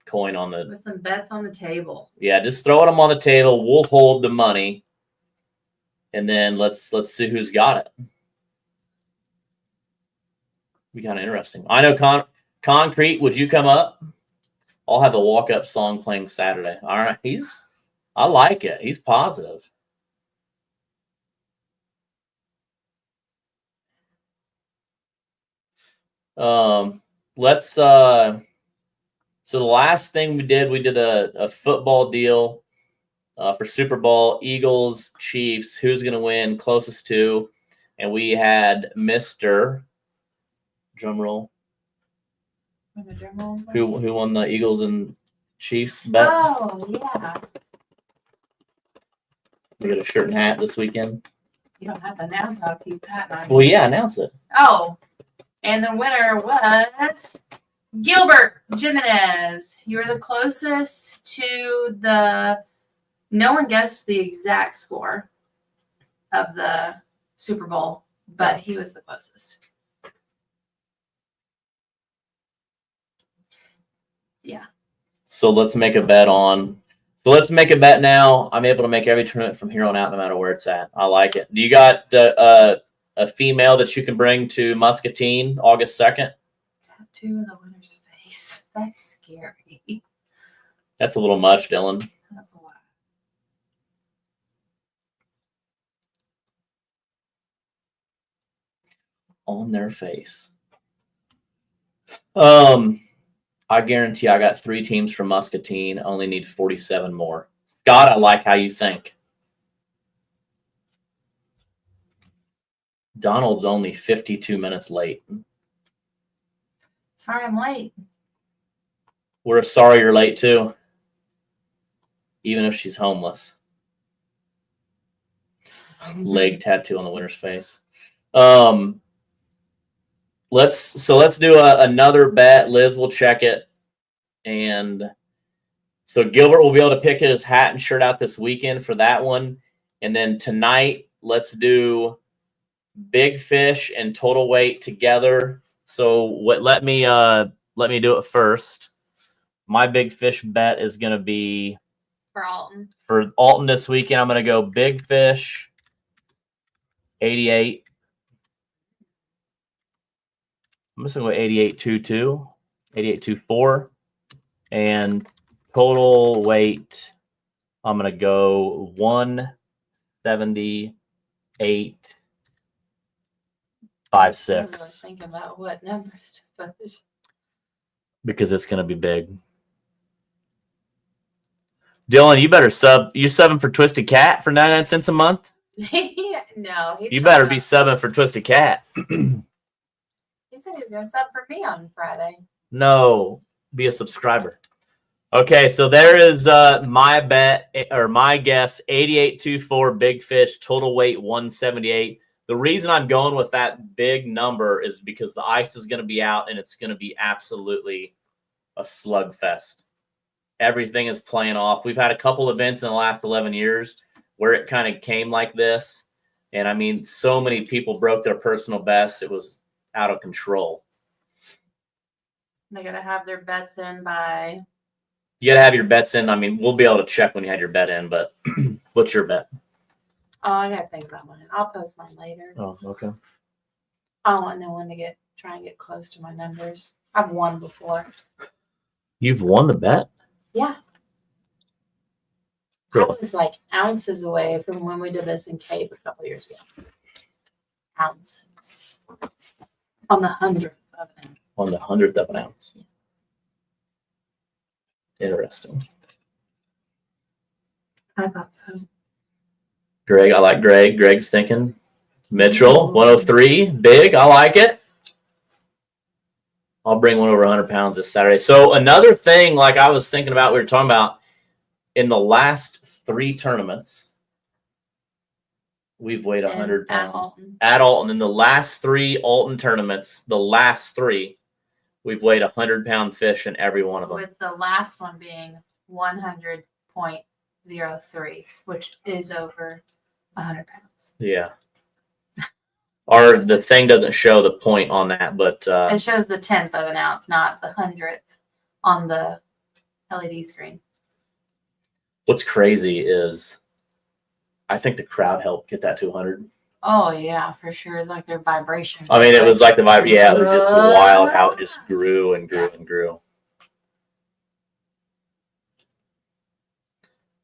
coin on the... With some bets on the table. Yeah, just throwing them on the table. We'll hold the money. And then let's see who's got it. Be kind of interesting. I know Concrete, would you come up? I'll have a walk-up song playing Saturday. All right, I like it. He's positive. So the last thing we did a football deal for Super Bowl, Eagles, Chiefs, who's going to win, closest to, and we had Mr. Drum roll. Who won the Eagles and Chiefs bet? Oh, yeah. We got a shirt and hat this weekend. You don't have to announce how cute Pat and I. Well, yeah, announce it. Oh, and the winner was Gilbert Jimenez. You were the closest to the. No one guessed the exact score of the Super Bowl, but he was the closest. Yeah. So let's make a bet now. I'm able to make every tournament from here on out, no matter where it's at. I like it. Do you got a female that you can bring to Muscatine August 2nd? Tattoo on the winner's face. That's scary. That's a little much, Dylan. That's a lot. On their face. I guarantee I got 3 teams from Muscatine. Only need 47 more. God, I like how you think. Donald's only 52 minutes late. Sorry, I'm late. We're sorry you're late too. Even if she's homeless. Leg tattoo on the winner's face. Let's do another bet. Liz will check it. And so Gilbert will be able to pick his hat and shirt out this weekend for that one. And then tonight, let's do big fish and total weight together. So let me do it first. My big fish bet is going to be For Alton. For Alton this weekend, I'm going to go big fish 88. I'm just going to go 88.22, 88.24, and total weight, I'm going to go 178.56. I was thinking about what numbers to put. Because it's going to be big. Dylan, you better sub. You subbing for Twisted Cat for 99 cents a month? No, You better be subbing for Twisted Cat. He said he was going to sub for me on Friday. No, be a subscriber. Okay, so there is my bet or my guess 8824 big fish, total weight 178. The reason I'm going with that big number is because the ice is going to be out and it's going to be absolutely a slugfest. Everything is playing off. We've had a couple events in the last 11 years where it kind of came like this. And I mean, so many people broke their personal best. It was out of control. They got to have their bets in by. You got to have your bets in. I mean, we'll be able to check when you had your bet in, but what's your bet? Oh, I got to think about mine. I'll post mine later. Oh, okay. I don't want no one to try and get close to my numbers. I've won before. You've won the bet? Yeah. Really? I was like ounces away from when we did this in Cape a couple years ago. Ounces. On the 100th of an ounce. On the 100th of an ounce. Yes. Interesting. I thought so. Greg, I like Greg. Greg's thinking. Mitchell, 103. Big. I like it. I'll bring one over 100 pounds this Saturday. So another thing, like I was thinking about, we were talking about in the last 3 tournaments, we've weighed 100 pounds. At Alton. In the last 3 Alton tournaments, the last 3, we've weighed 100-pound fish in every one of them. With the last one being 100.03, which is over 100 pounds. Yeah. Or the thing doesn't show the point on that, but it shows the 10th of an ounce, not the 100th on the LED screen. What's crazy is I think the crowd helped get that to 100. Oh yeah, for sure. It's like their vibration. I mean, it was like the vibe. Yeah, it was just wild how it just grew and grew and grew.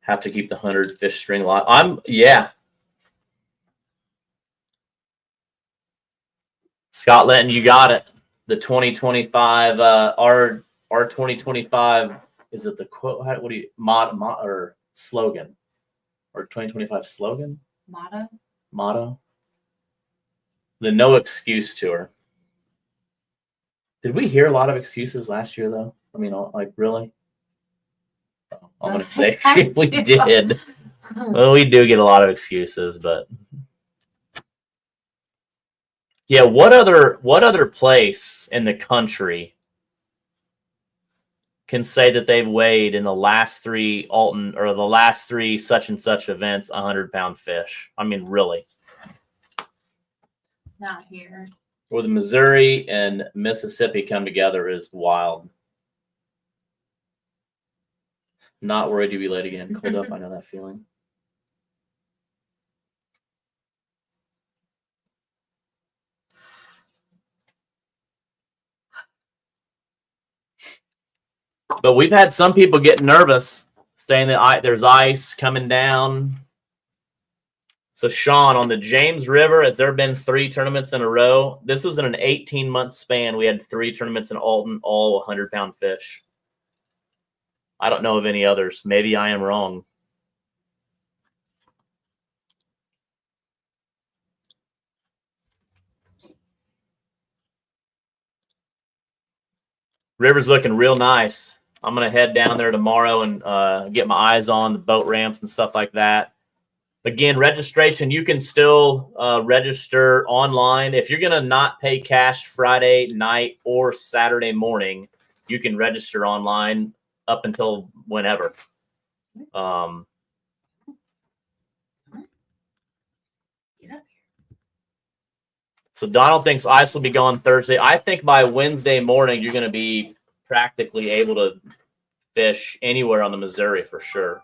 Have to keep the 100 fish string alive. Scott Linton, you got it. The 2025, our 2025, is it the quote? What do you, or slogan? Or 2025 slogan? Motto? The No Excuse Tour. Did we hear a lot of excuses last year, though? I mean, like, really? I'm going to say we did. Well, we do get a lot of excuses, but... Yeah, what other place in the country can say that they've weighed in the last 3 Alton or the last 3 such and such events 100-pound fish? I mean, really? Not here. Where the Missouri and Mississippi come together is wild. Not worried to be late again. Cold up, I know that feeling. But we've had some people get nervous, saying that there's ice coming down. So, Sean, on the James River, has there been 3 tournaments in a row? This was in an 18-month span. We had 3 tournaments in Alton, all 100-pound fish. I don't know of any others. Maybe I am wrong. River's looking real nice. I'm going to head down there tomorrow and get my eyes on the boat ramps and stuff like that. Again, registration, you can still register online. If you're going to not pay cash Friday night or Saturday morning, you can register online up until whenever. So Donald thinks ice will be gone Thursday. I think by Wednesday morning, you're going to be practically able to fish anywhere on the Missouri for sure.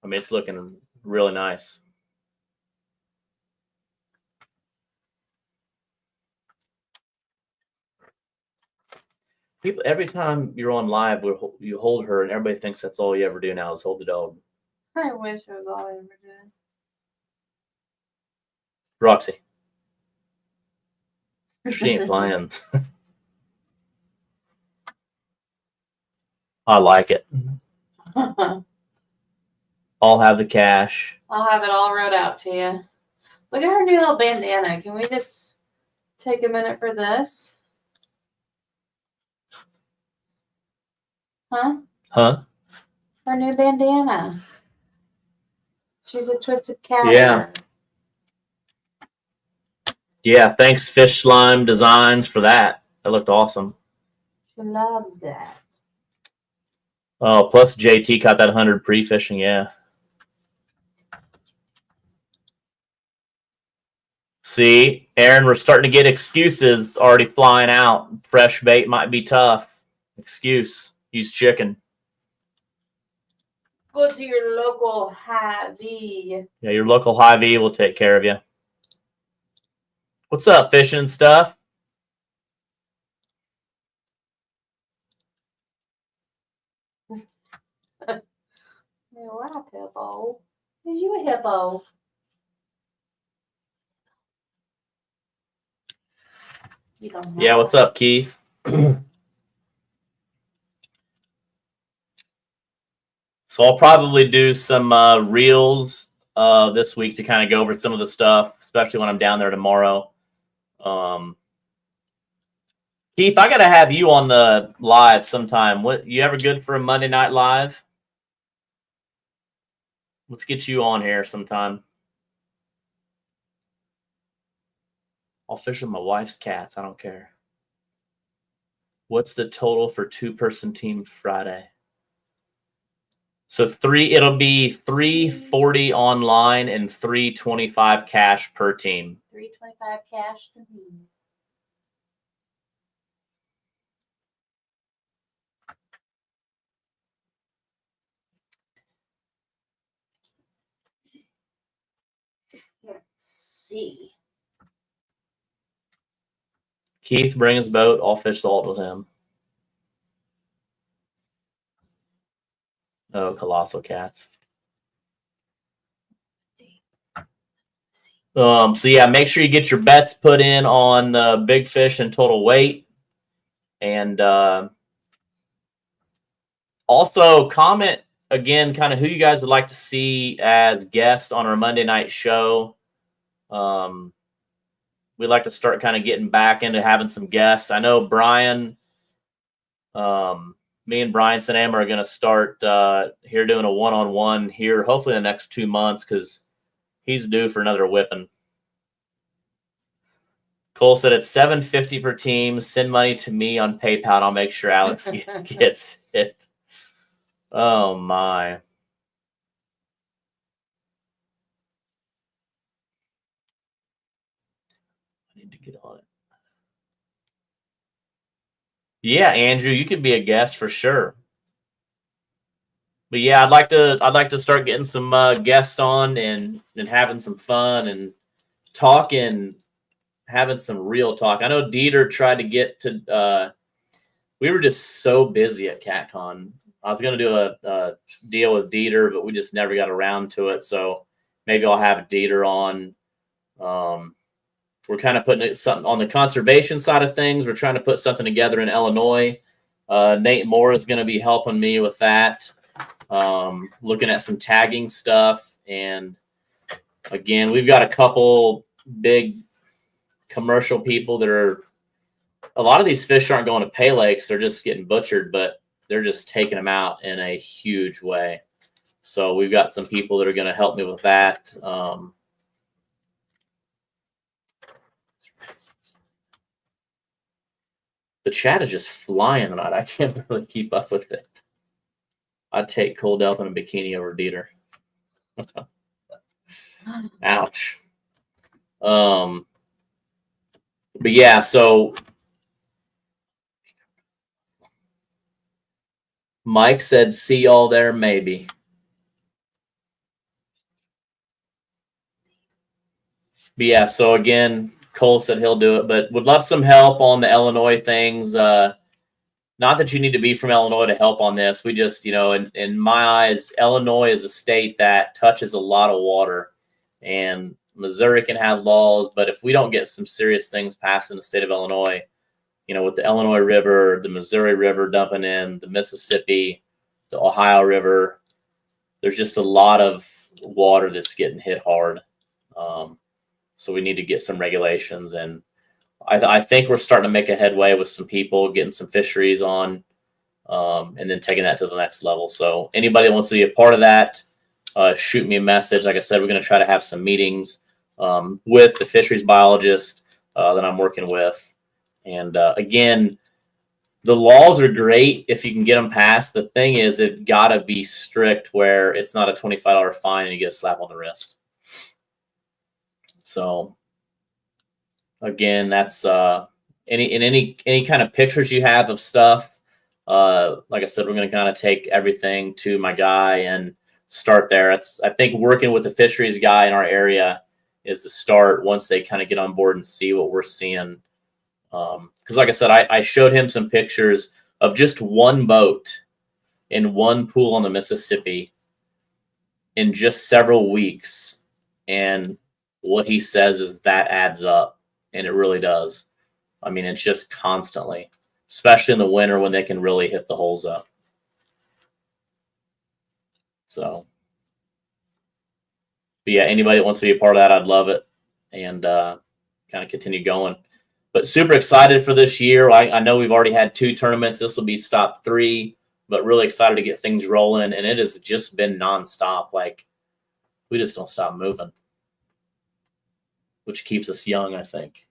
I mean, it's looking really nice. People, every time you're on live, you hold her, and everybody thinks that's all you ever do now is hold the dog. I wish it was all I ever did. Roxy. She ain't playing. I like it. I'll have the cash. I'll have it all wrote out to you. Look at her new little bandana. Can we just take a minute for this? Huh? Huh? Her new bandana. She's a twisted cat. Yeah. Yeah, thanks Fish Slime Designs for that. That looked awesome. She loves that. Oh, plus JT caught that 100 pre-fishing, yeah. See, Aaron, we're starting to get excuses already flying out. Fresh bait might be tough. Excuse. Use chicken. Go to your local Hy-Vee. Yeah, your local Hy-Vee will take care of you. What's up, fishing and stuff? What a hippo. Are you a hippo? You don't know. Yeah, what's up, Keith? So I'll probably do some reels this week to kind of go over some of the stuff, especially when I'm down there tomorrow. Keith, I got to have you on the live sometime. What, you ever good for a Monday night live? Let's get you on here sometime. I'll fish with my wife's cats. I don't care. What's the total for 2-person team Friday? So it'll be $340 online and $325 cash per team. $325 cash to me. Let's see. Keith, bring his boat. I'll fish the Alt with him. Oh, colossal cats. So yeah, make sure you get your bets put in on the big fish and total weight. And also comment again kind of who you guys would like to see as guests on our Monday night show. We'd like to start kind of getting back into having some guests. I know Brian, me and Brian Sanam are going to start here doing a one-on-one here, hopefully in the next 2 months, because he's due for another whipping. Cole said it's $750 per team. Send money to me on PayPal. And I'll make sure Alex gets it. Oh my. I need to get on it. Yeah, Andrew, you could be a guest for sure. But yeah, I'd like to start getting some guests on and having some fun and talking, having some real talk. I know Dieter tried to get to. We were just so busy at CatCon. I was going to do a deal with Dieter, but we just never got around to it. So maybe I'll have Dieter on. We're kind of putting something on the conservation side of things. We're trying to put something together in Illinois. Nate Moore is going to be helping me with that. Looking at some tagging stuff. And again, we've got a couple big commercial people that are, a lot of these fish aren't going to pay lakes. They're just getting butchered, but they're just taking them out in a huge way. So we've got some people that are going to help me with that. The chat is just flying tonight. I can't really keep up with it. I'd take Cole Delp in a bikini over Dieter. Ouch. But yeah, so Mike said, see y'all there, maybe. But yeah, so again, Cole said he'll do it, but would love some help on the Illinois things. Not that you need to be from Illinois to help on this. We just, in my eyes, Illinois is a state that touches a lot of water. And Missouri can have laws, but if we don't get some serious things passed in the state of Illinois, with the Illinois River, the Missouri River dumping in, the Mississippi, the Ohio River. There's just a lot of water that's getting hit hard. So we need to get some regulations, and I think we're starting to make a headway with some people, getting some fisheries on, and then taking that to the next level. So anybody that wants to be a part of that, shoot me a message. Like I said, we're going to try to have some meetings with the fisheries biologist that I'm working with. And again, the laws are great if you can get them passed. The thing is, it got to be strict where it's not a $25 fine and you get a slap on the wrist. So again, that's any kind of pictures you have of stuff. Like I said, we're going to kind of take everything to my guy and start there. I think working with the fisheries guy in our area is the start once they kind of get on board and see what we're seeing. Because like I said, I showed him some pictures of just one boat in one pool on the Mississippi in just several weeks. And what he says is that adds up, and it really does. I mean, it's just constantly, especially in the winter when they can really hit the holes up. So, but yeah, anybody that wants to be a part of that, I'd love it, and kind of continue going. But super excited for this year. I know we've already had 2 tournaments. This will be stop 3, but really excited to get things rolling. And it has just been nonstop. Like, we just don't stop moving, which keeps us young, I think.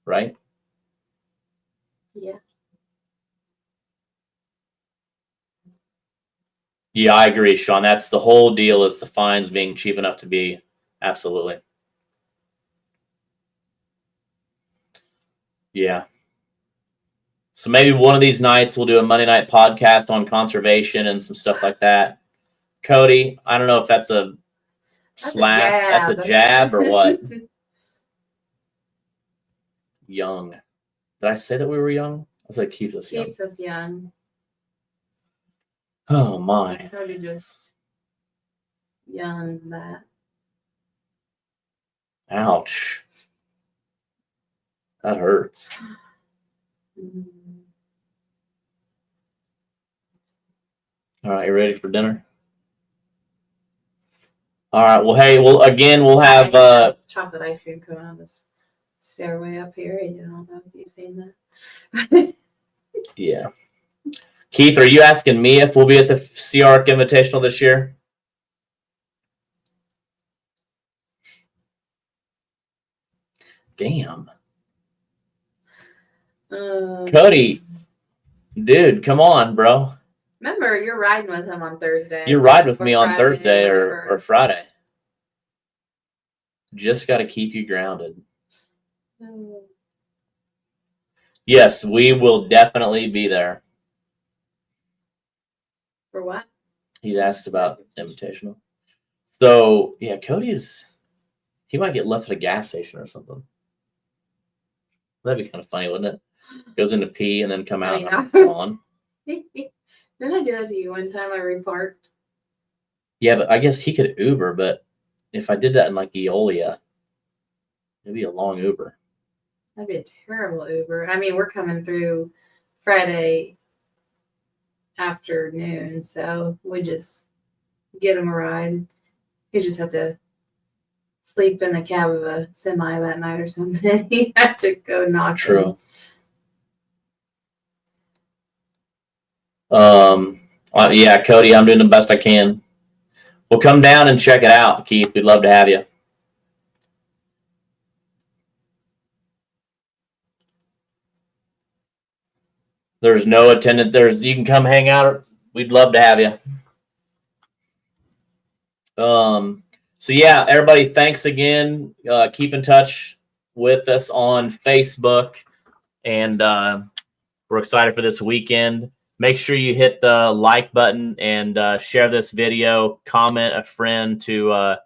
Right? Yeah. Yeah, I agree, Sean. That's the whole deal, is the fines being cheap enough to be. Absolutely. Yeah. So maybe one of these nights we'll do a Monday night podcast on conservation and some stuff like that. Cody, I don't know if that's a slap. That's a jab or what? Young. Did I say that we were young? I said keeps us young. Keeps us young. Oh my. Cody just young that. Ouch. That hurts. All right, you ready for dinner? All right. Well, hey, again, we'll have chocolate ice cream coming on this stairway up here. You know, have you seen that? Yeah. Keith, are you asking me if we'll be at the Sea Arc Invitational this year? Damn. Cody, dude, come on, bro. Remember, you're riding with him on Thursday. You ride with me on Thursday or Friday. Just got to keep you grounded. Yes, we will definitely be there. For what? He's asked about Invitational. So, yeah, he might get left at a gas station or something. That'd be kind of funny, wouldn't it? Goes into pee and then come out on. Didn't I do that to you one time? I reparked. Yeah, but I guess he could Uber, but if I did that in like Eolia, it'd be a long Uber. That'd be a terrible Uber. I mean, we're coming through Friday afternoon, so we just get him a ride. You just have to sleep in the cab of a semi that night or something. You have to go knock. True. Yeah, Cody, I'm doing the best I can. We'll come down and check it out, Keith. We'd love to have you. There's no attendant. You can come hang out. We'd love to have you. So yeah, everybody, thanks again. Keep in touch with us on Facebook, and we're excited for this weekend. Make sure you hit the like button and share this video. Comment a friend to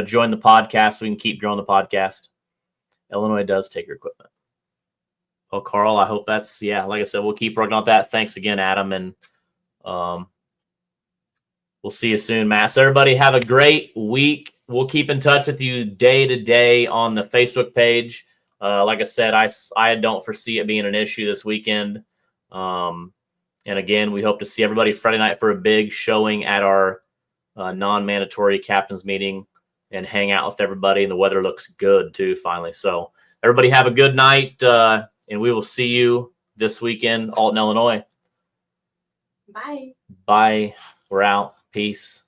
join the podcast so we can keep growing the podcast. Illinois does take your equipment. Well, Carl, I hope like I said, we'll keep working on that. Thanks again, Adam, and we'll see you soon, Matt. So everybody have a great week. We'll keep in touch with you day to day on the Facebook page. Like I said, I don't foresee it being an issue this weekend. And again, we hope to see everybody Friday night for a big showing at our non-mandatory captain's meeting and hang out with everybody. And the weather looks good too, finally. So everybody have a good night, and we will see you this weekend, Alton, Illinois. Bye. Bye. We're out. Peace.